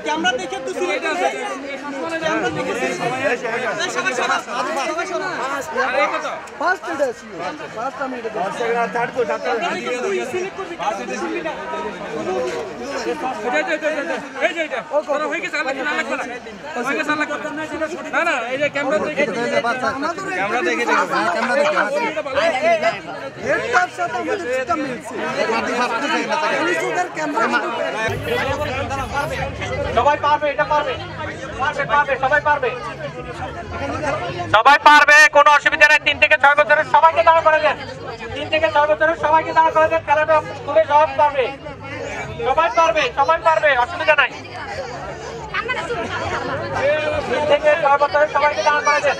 camera দেখে তুই select আছে ক্যামেরা দেখে ফার্স্ট এটা ছিল ফার্স্ট আমি এটা সেকেন্ড থার্ড তো তুই সিলেক্ট করবি এই যে এটা ওরা হয়ে গেছে আলাদা না লাগবে হয়ে গেছে আলাদা না না এই যে ক্যামেরা দেখে ক্যামেরা দেখে ক্যামেরা দেখে এর সাথে আমাদের সিস্টেম মিলছে পুলিশদের ক্যামেরা সবাই পারবে এটা পারবে পারবে সবাই পারবে সবাই পারবে কোনো অসুবিধা নেই 3 থেকে 6 বছরের সবাইকে দাঁড় করে দেন 3 থেকে 6 বছরের সবাইকে দাঁড় করে দেন খেলাটা খুবই সহজ পারবে সবাই পারবে অসুবিধা নাই 3 থেকে 6 বছরের সবাইকে দাঁড় করে দেন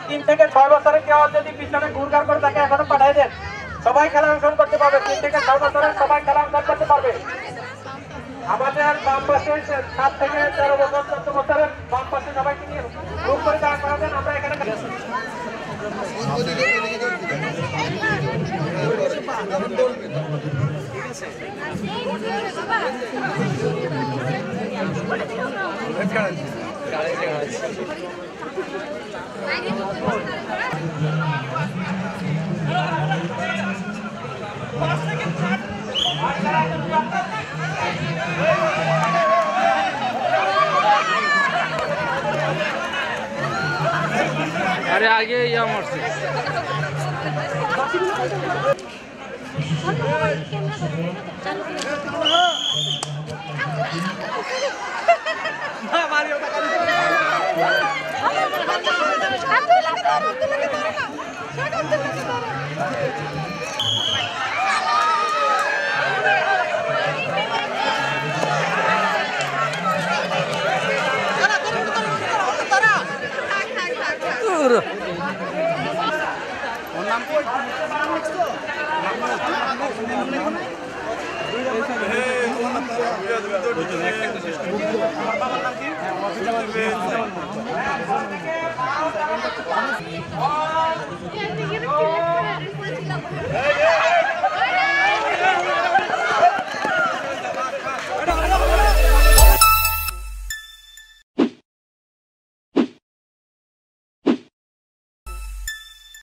3 থেকে 6 বছরের কেউ যদি পিছনে ঘুরঘার করে তাকে এখনো পাঠিয়ে দেন সবাই খেলা অংশগ্রহণ করতে পারবে 3 থেকে 6 বছরের সবাই খেলা অংশগ্রহণ করতে পারবে আমাদের বাম পাশে 7 থেকে 13 বছর 14 বছরের বাম পাশে সবাইকে নিয়ে গ্রুপ করে দাঁড় করা দেন আমরা এখানে अरे आगे या मरছে Hey